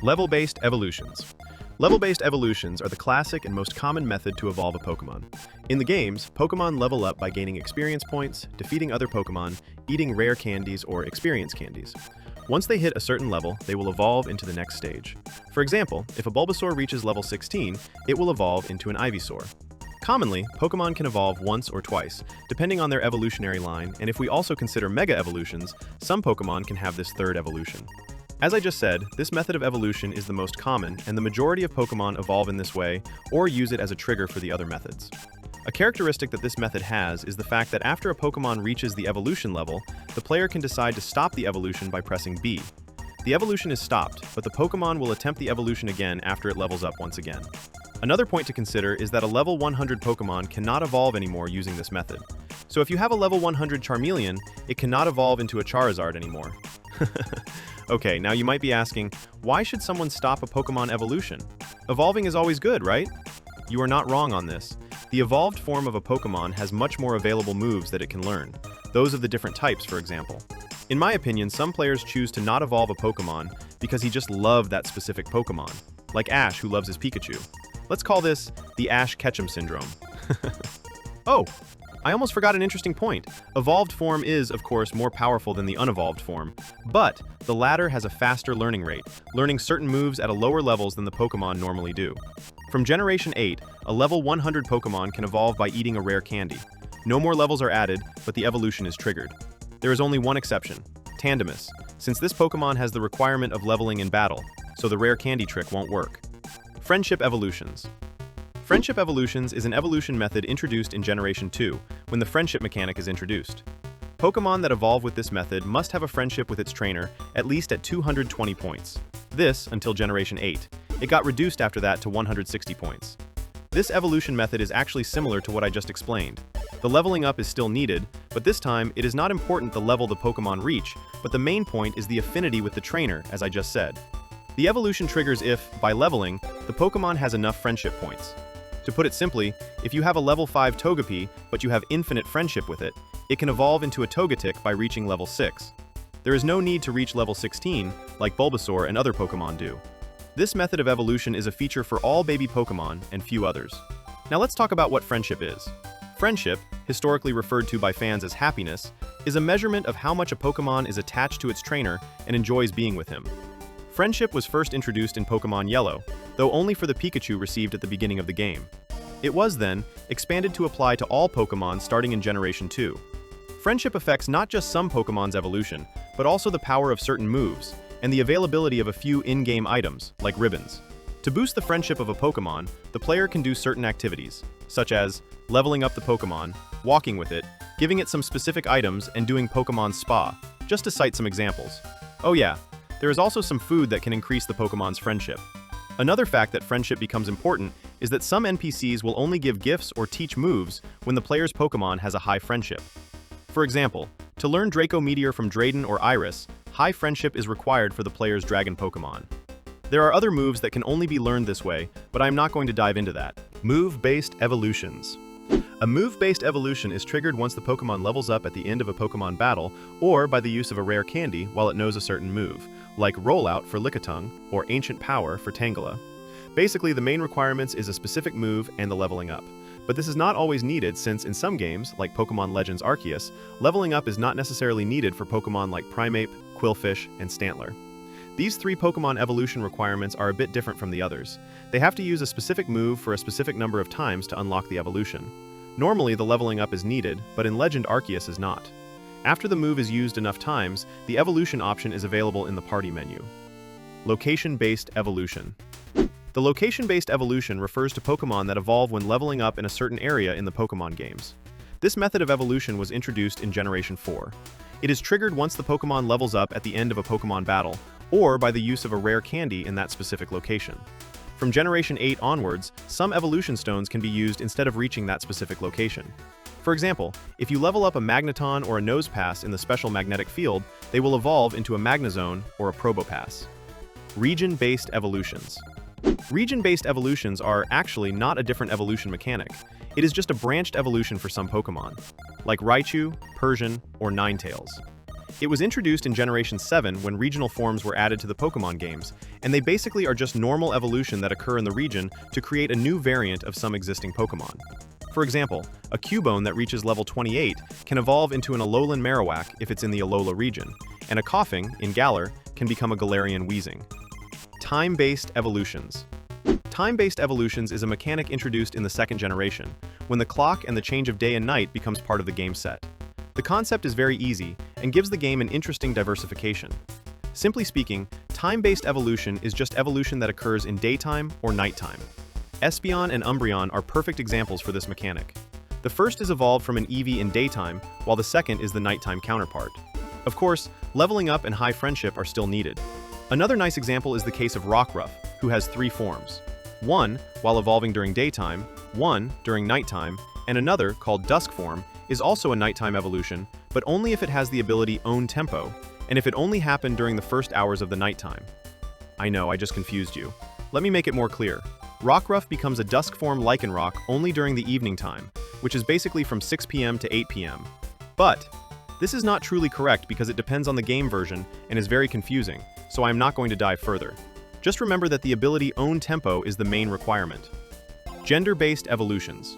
Level-based evolutions. Level-based evolutions are the classic and most common method to evolve a Pokemon. In the games, Pokemon level up by gaining experience points, defeating other Pokemon, eating rare candies or experience candies. Once they hit a certain level, they will evolve into the next stage. For example, if a Bulbasaur reaches level 16, it will evolve into an Ivysaur. Commonly, Pokemon can evolve once or twice, depending on their evolutionary line, and if we also consider Mega Evolutions, some Pokemon can have this third evolution. As I just said, this method of evolution is the most common, and the majority of Pokemon evolve in this way or use it as a trigger for the other methods. A characteristic that this method has is the fact that after a Pokemon reaches the evolution level, the player can decide to stop the evolution by pressing B. The evolution is stopped, but the Pokemon will attempt the evolution again after it levels up once again. Another point to consider is that a level 100 Pokemon cannot evolve anymore using this method. So if you have a level 100 Charmeleon, it cannot evolve into a Charizard anymore. Okay, now you might be asking, why should someone stop a Pokemon evolution? Evolving is always good, right? You are not wrong on this. The evolved form of a Pokemon has much more available moves that it can learn, those of the different types, for example. In my opinion, some players choose to not evolve a Pokemon because he just loved that specific Pokemon, like Ash who loves his Pikachu. Let's call this the Ash Ketchum syndrome. Oh, I almost forgot an interesting point. Evolved form is, of course, more powerful than the unevolved form, but the latter has a faster learning rate, learning certain moves at a lower levels than the Pokemon normally do. From Generation 8, a level 100 Pokemon can evolve by eating a rare candy. No more levels are added, but the evolution is triggered. There is only one exception, Tandemus, since this Pokemon has the requirement of leveling in battle, so the rare candy trick won't work. Friendship evolutions. Friendship evolutions is an evolution method introduced in Generation 2, when the friendship mechanic is introduced. Pokemon that evolve with this method must have a friendship with its trainer, at least at 220 points. This until Generation 8. It got reduced after that to 160 points. This evolution method is actually similar to what I just explained. The leveling up is still needed, but this time it is not important the level the Pokemon reach, but the main point is the affinity with the trainer, as I just said. The evolution triggers if, by leveling, the Pokemon has enough friendship points. To put it simply, if you have a level 5 Togepi, but you have infinite friendship with it, it can evolve into a Togetic by reaching level 6. There is no need to reach level 16, like Bulbasaur and other Pokemon do. This method of evolution is a feature for all baby Pokemon and few others. Now let's talk about what friendship is. Friendship, historically referred to by fans as happiness, is a measurement of how much a Pokemon is attached to its trainer and enjoys being with him. Friendship was first introduced in Pokemon Yellow, though only for the Pikachu received at the beginning of the game. It was then expanded to apply to all Pokemon starting in Generation 2. Friendship affects not just some Pokemon's evolution, but also the power of certain moves, and the availability of a few in-game items, like ribbons. To boost the friendship of a Pokemon, the player can do certain activities, such as leveling up the Pokemon, walking with it, giving it some specific items, and doing Pokemon Spa, just to cite some examples. Oh yeah, there is also some food that can increase the Pokemon's friendship. Another fact that friendship becomes important is that some NPCs will only give gifts or teach moves when the player's Pokemon has a high friendship. For example, to learn Draco Meteor from Drayden or Iris, high friendship is required for the player's Dragon Pokemon. There are other moves that can only be learned this way, but I'm not going to dive into that. Move-based evolutions. A move-based evolution is triggered once the Pokemon levels up at the end of a Pokemon battle, or by the use of a rare candy while it knows a certain move, like Rollout for Lickitung or Ancient Power for Tangela. Basically, the main requirements is a specific move and the leveling up. But this is not always needed since in some games, like Pokemon Legends Arceus, leveling up is not necessarily needed for Pokemon like Primeape, Qwilfish, and Stantler. These three Pokemon evolution requirements are a bit different from the others. They have to use a specific move for a specific number of times to unlock the evolution. Normally, the leveling up is needed, but in Legend Arceus is not. After the move is used enough times, the evolution option is available in the party menu. Location-based evolution. The location-based evolution refers to Pokemon that evolve when leveling up in a certain area in the Pokemon games. This method of evolution was introduced in Generation 4. It is triggered once the Pokemon levels up at the end of a Pokemon battle, or by the use of a rare candy in that specific location. From Generation 8 onwards, some evolution stones can be used instead of reaching that specific location. For example, if you level up a Magneton or a Nosepass in the special magnetic field, they will evolve into a Magnezone or a Probopass. Region-based evolutions. Region-based evolutions are actually not a different evolution mechanic. It is just a branched evolution for some Pokemon, like Raichu, Persian, or Ninetales. It was introduced in Generation 7 when regional forms were added to the Pokemon games, and they basically are just normal evolution that occur in the region to create a new variant of some existing Pokemon. For example, a Cubone that reaches level 28 can evolve into an Alolan Marowak if it's in the Alola region, and a Koffing, in Galar, can become a Galarian Weezing. Time-based evolutions. Time-based evolutions is a mechanic introduced in the second generation, when the clock and the change of day and night becomes part of the game set. The concept is very easy and gives the game an interesting diversification. Simply speaking, time-based evolution is just evolution that occurs in daytime or nighttime. Espeon and Umbreon are perfect examples for this mechanic. The first is evolved from an Eevee in daytime, while the second is the nighttime counterpart. Of course, leveling up and high friendship are still needed. Another nice example is the case of Rockruff, who has 3 forms. One, while evolving during daytime, one during nighttime, and another, called Dusk form, is also a nighttime evolution, but only if it has the ability Own Tempo, and if it only happened during the first hours of the nighttime. I know, I just confused you. Let me make it more clear. Rockruff becomes a Dusk form Lycanroc only during the evening time, which is basically from 6 p.m. to 8 p.m. But this is not truly correct because it depends on the game version and is very confusing, so I am not going to dive further. Just remember that the ability Own Tempo is the main requirement. Gender-based evolutions.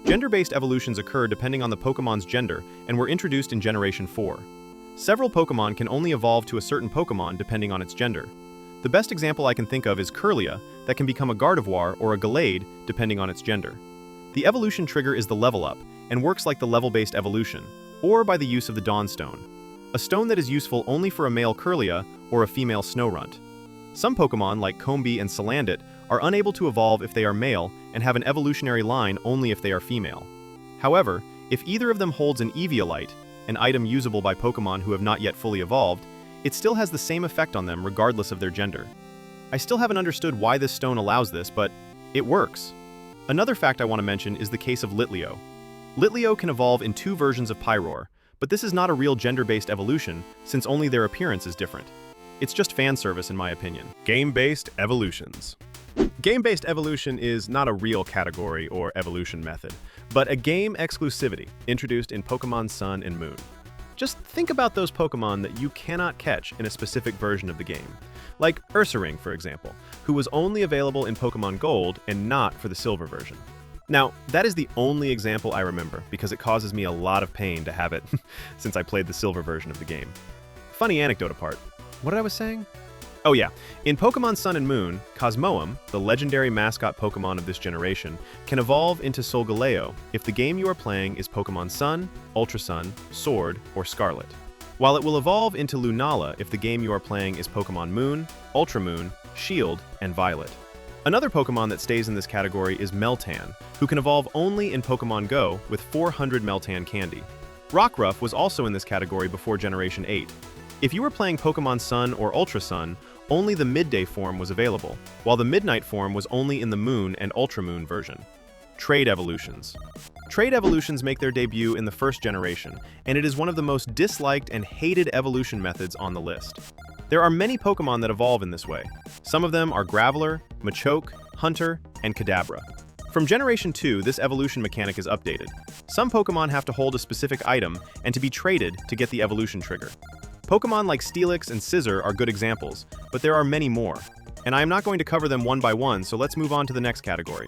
Gender-based evolutions occur depending on the Pokemon's gender and were introduced in Generation 4. Several Pokemon can only evolve to a certain Pokemon depending on its gender. The best example I can think of is Kirlia, that can become a Gardevoir or a Gallade depending on its gender. The evolution trigger is the level up, and works like the level-based evolution, or by the use of the Dawnstone, a stone that is useful only for a male Kirlia or a female Snorunt. Some Pokemon, like Combee and Salandit, are unable to evolve if they are male and have an evolutionary line only if they are female. However, if either of them holds an Eviolite, an item usable by Pokemon who have not yet fully evolved, it still has the same effect on them regardless of their gender. I still haven't understood why this stone allows this, but it works. Another fact I want to mention is the case of Litleo. Litleo can evolve in 2 versions of Pyroar, but this is not a real gender-based evolution since only their appearance is different. It's just fan service in my opinion. Game-based evolutions. Game-based evolution is not a real category or evolution method, but a game exclusivity introduced in Pokemon Sun and Moon. Just think about those Pokemon that you cannot catch in a specific version of the game. Like Ursaring, for example, who was only available in Pokemon Gold and not for the Silver version. Now, that is the only example I remember because it causes me a lot of pain to have it since I played the Silver version of the game. Funny anecdote apart, what I was saying? Oh yeah, in Pokemon Sun and Moon, Cosmoem, the legendary mascot Pokemon of this generation, can evolve into Solgaleo if the game you are playing is Pokemon Sun, Ultra Sun, Sword, or Scarlet. While it will evolve into Lunala if the game you are playing is Pokemon Moon, Ultra Moon, Shield, and Violet. Another Pokemon that stays in this category is Meltan, who can evolve only in Pokemon Go with 400 Meltan candy. Rockruff was also in this category before Generation 8. If you were playing Pokemon Sun or Ultra Sun, only the Midday form was available, while the Midnight form was only in the Moon and Ultra Moon version. Trade evolutions. Trade evolutions make their debut in the first generation, and it is one of the most disliked and hated evolution methods on the list. There are many Pokemon that evolve in this way. Some of them are Graveler, Machoke, Hunter, and Kadabra. From Generation 2, this evolution mechanic is updated. Some Pokemon have to hold a specific item and to be traded to get the evolution trigger. Pokemon like Steelix and Scizor are good examples, but there are many more, and I am not going to cover them one by one, so let's move on to the next category.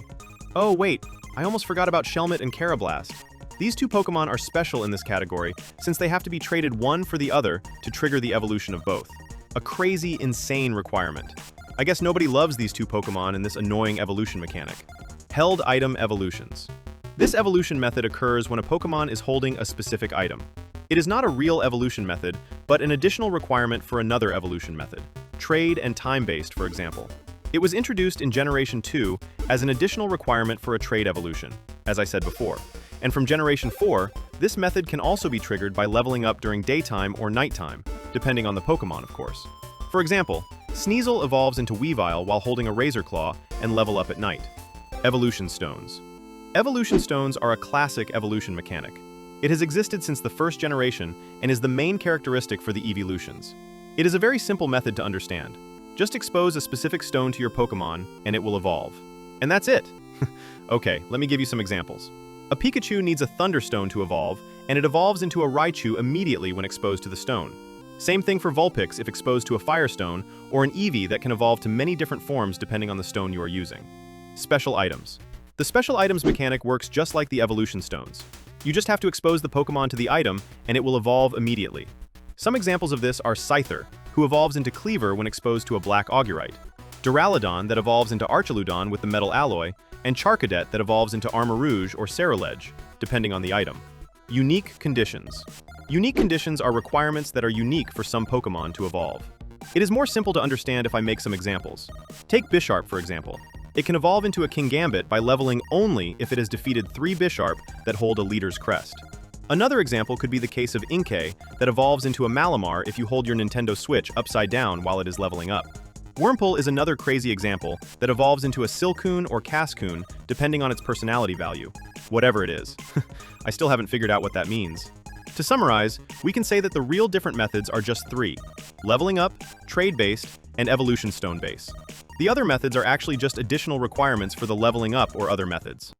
Oh wait, I almost forgot about Shelmet and Karrablast. These 2 Pokemon are special in this category since they have to be traded one for the other to trigger the evolution of both. A crazy, insane requirement. I guess nobody loves these 2 Pokemon in this annoying evolution mechanic. Held item evolutions. This evolution method occurs when a Pokemon is holding a specific item. It is not a real evolution method, but an additional requirement for another evolution method, trade and time-based, for example. It was introduced in Generation 2 as an additional requirement for a trade evolution, as I said before. And from Generation 4, this method can also be triggered by leveling up during daytime or nighttime, depending on the Pokemon, of course. For example, Sneasel evolves into Weavile while holding a Razor Claw and level up at night. Evolution Stones. Evolution Stones are a classic evolution mechanic. It has existed since the first generation and is the main characteristic for the evolutions. It is a very simple method to understand. Just expose a specific stone to your Pokemon and it will evolve. And that's it! Okay, let me give you some examples. A Pikachu needs a Thunderstone to evolve, and it evolves into a Raichu immediately when exposed to the stone. Same thing for Vulpix if exposed to a Firestone, or an Eevee that can evolve to many different forms depending on the stone you are using. Special items. The special items mechanic works just like the evolution stones. You just have to expose the Pokémon to the item, and it will evolve immediately. Some examples of this are Scyther, who evolves into Cleaver when exposed to a black Augurite, Duraludon that evolves into Archaludon with the metal alloy, and Charcadet that evolves into Armarouge or Ceruledge, depending on the item. Unique conditions. Unique conditions are requirements that are unique for some Pokémon to evolve. It is more simple to understand if I make some examples. Take Bisharp, for example. It can evolve into a Kingambit by leveling only if it has defeated 3 Bisharp that hold a leader's crest. Another example could be the case of Inkay that evolves into a Malamar if you hold your Nintendo Switch upside down while it is leveling up. Wurmple is another crazy example that evolves into a Silcoon or Cascoon depending on its personality value, whatever it is. I still haven't figured out what that means. To summarize, we can say that the real different methods are just 3: leveling up, trade-based, and evolution stone-based. The other methods are actually just additional requirements for the leveling up or other methods.